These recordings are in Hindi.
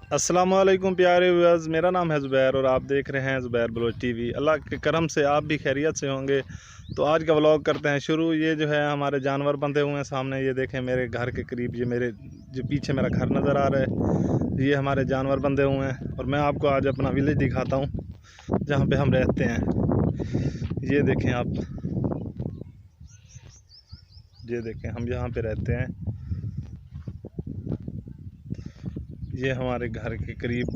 अस्सलामुअलैकुम प्यारे व्यूअर्स, मेरा नाम है ज़ुबैर और आप देख रहे हैं ज़ुबैर बलोच टीवी। अल्लाह के करम से आप भी खैरियत से होंगे। तो आज का व्लॉग करते हैं शुरू। ये जो है हमारे जानवर बंधे हुए हैं सामने, ये देखें मेरे घर के करीब, ये मेरे जो पीछे मेरा घर नज़र आ रहा है, ये हमारे जानवर बंधे हुए हैं। और मैं आपको आज अपना विलेज दिखाता हूँ जहाँ पे हम रहते हैं। ये देखें आप, ये देखें हम यहाँ पे रहते हैं। ये हमारे घर के करीब,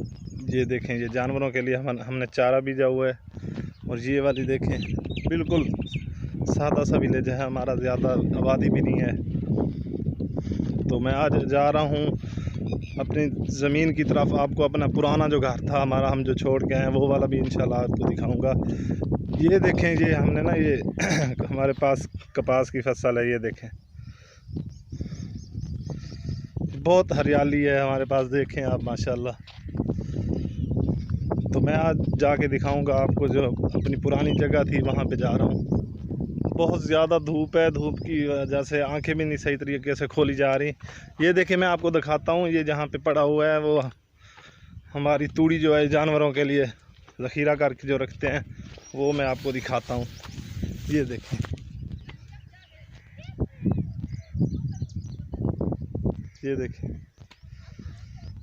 ये देखें ये जानवरों के लिए हमने चारा बीजा हुआ है। और ये वाली देखें, बिल्कुल सादा सा विलेज है हमारा, ज़्यादा आबादी भी नहीं है। तो मैं आज जा रहा हूँ अपनी ज़मीन की तरफ। आपको अपना पुराना जो घर था हमारा, हम जो छोड़ के आए हैं, वो वाला भी इंशाल्लाह आपको दिखाऊंगा। ये देखें, ये हमने ना ये हमारे पास कपास की फसल है। ये देखें बहुत हरियाली है हमारे पास, देखें आप माशाल्लाह। तो मैं आज जाके दिखाऊंगा आपको, जो अपनी पुरानी जगह थी वहाँ पे जा रहा हूँ। बहुत ज़्यादा धूप है, धूप की वजह से आंखें भी नहीं सही तरीके से खोली जा रही। ये देखें मैं आपको दिखाता हूँ, ये जहाँ पे पड़ा हुआ है वो हमारी तूड़ी जो है जानवरों के लिए ज़ख़ीरा करके जो रखते हैं, वो मैं आपको दिखाता हूँ। ये देखें, ये देखें,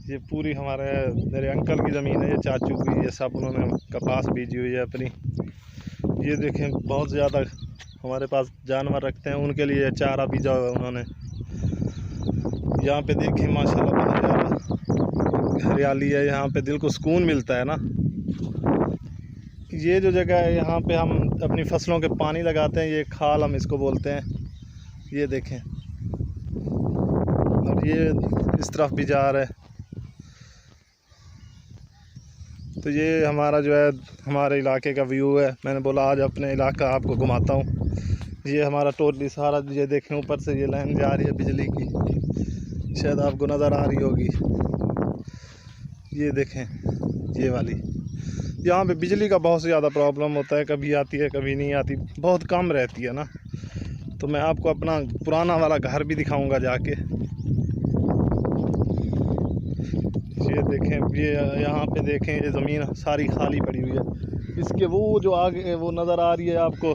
ये पूरी हमारे मेरे अंकल की ज़मीन है, ये चाचू की, ये सब उन्होंने कपास बीजी हुई है अपनी। ये देखें बहुत ज़्यादा हमारे पास जानवर रखते हैं, उनके लिए चारा बीजा हुआ है उन्होंने। यहाँ पे देखें माशाल्लाह बहुत ज़्यादा हरियाली है, यहाँ पे दिल को सुकून मिलता है ना। ये जो जगह है यहाँ पे हम अपनी फसलों के पानी लगाते हैं, ये खाल हम इसको बोलते हैं। ये देखें, और ये इस तरफ भी जा रहा है। तो ये हमारा जो है हमारे इलाके का व्यू है। मैंने बोला आज अपने इलाका आपको घुमाता हूँ। ये हमारा टोटली सारा, ये देखें ऊपर से ये लाइन जा रही है बिजली की, शायद आपको नज़र आ रही होगी। ये देखें ये वाली, यहाँ पे बिजली का बहुत ज़्यादा प्रॉब्लम होता है, कभी आती है कभी नहीं आती, बहुत कम रहती है ना। तो मैं आपको अपना पुराना वाला घर भी दिखाऊंगा जाके। ये देखें, ये यहाँ पे देखें, ये ज़मीन सारी खाली पड़ी हुई है। इसके वो जो आगे वो नज़र आ रही है आपको,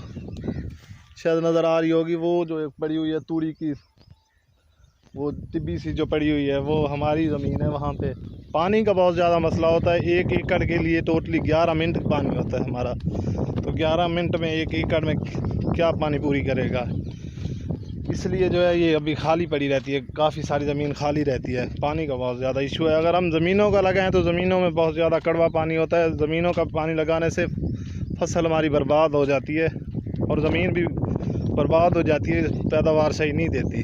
शायद नज़र आ रही होगी, वो जो पड़ी हुई है तूड़ी की, वो टिब्बी सी जो पड़ी हुई है, वो हमारी ज़मीन है। वहाँ पे पानी का बहुत ज़्यादा मसला होता है। 1 एकड़ के लिए टोटली 11 मिनट पानी होता है हमारा। तो 11 मिनट में 1 एकड़ में क्या पानी पूरी करेगा, इसलिए जो है ये अभी खाली पड़ी रहती है। काफ़ी सारी ज़मीन खाली रहती है, पानी का बहुत ज़्यादा इशू है। अगर हम ज़मीनों का लगाएं तो ज़मीनों में बहुत ज़्यादा कड़वा पानी होता है। ज़मीनों का पानी लगाने से फसल हमारी बर्बाद हो जाती है और ज़मीन भी बर्बाद हो जाती है, पैदावार सही नहीं देती।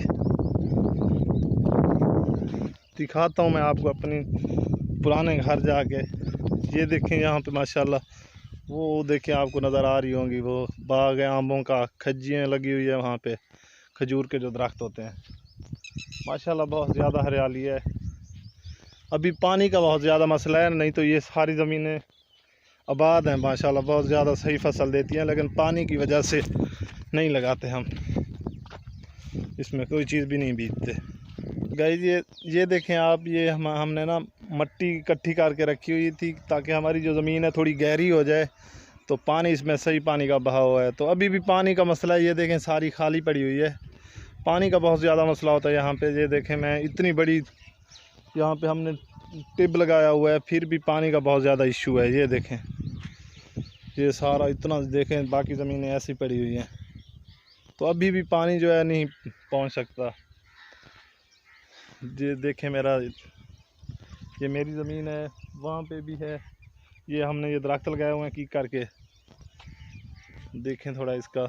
दिखाता हूँ मैं आपको अपनी पुराने घर जाके। ये देखें यहाँ पे माशाल्लाह, वो देखें आपको नज़र आ रही होंगी, वो बाग है आमों का, खज्जियाँ लगी हुई है वहाँ पे, खजूर के जो दरख्त होते हैं। माशाल्लाह बहुत ज़्यादा हरियाली है। अभी पानी का बहुत ज़्यादा मसला है, नहीं तो ये सारी ज़मीनें आबाद हैं माशाल्लाह, बहुत ज़्यादा सही फसल देती हैं। लेकिन पानी की वजह से नहीं लगाते हम, इसमें कोई चीज़ भी नहीं बीतते। गाइस ये देखें आप, ये हमने ना मट्टी इकट्ठी करके रखी हुई थी ताकि हमारी जो ज़मीन है थोड़ी गहरी हो जाए, तो पानी इसमें सही पानी का बहाव है। तो अभी भी पानी का मसला है, ये देखें सारी खाली पड़ी हुई है। पानी का बहुत ज़्यादा मसला होता है यहाँ पे। ये देखें मैं इतनी बड़ी यहाँ पे हमने टिब लगाया हुआ है, फिर भी पानी का बहुत ज़्यादा इशू है। ये देखें ये सारा इतना, देखें बाकी ज़मीनें ऐसी पड़ी हुई हैं, तो अभी भी पानी जो है नहीं पहुँच सकता। ये देखें मेरा, ये मेरी ज़मीन है, वहाँ पे भी है। ये हमने ये दरख्त लगाए हुए हैं की करके, देखें थोड़ा इसका।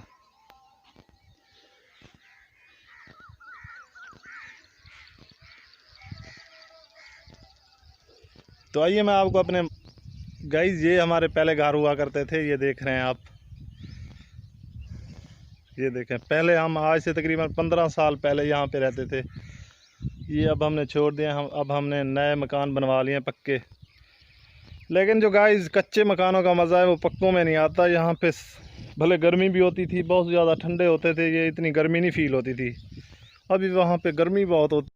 तो आइए मैं आपको अपने, गाइस ये हमारे पहले घर हुआ करते थे, ये देख रहे हैं आप। ये देखें पहले हम आज से तकरीबन 15 साल पहले यहाँ पे रहते थे। ये अब हमने छोड़ दिया, अब हमने नए मकान बनवा लिए पक्के। लेकिन जो गाइस कच्चे मकानों का मज़ा है वो पक्कों में नहीं आता। यहाँ पे भले गर्मी भी होती थी, बहुत ज़्यादा ठंडे होते थे, ये इतनी गर्मी नहीं फील होती थी। अभी वहाँ पे गर्मी बहुत होती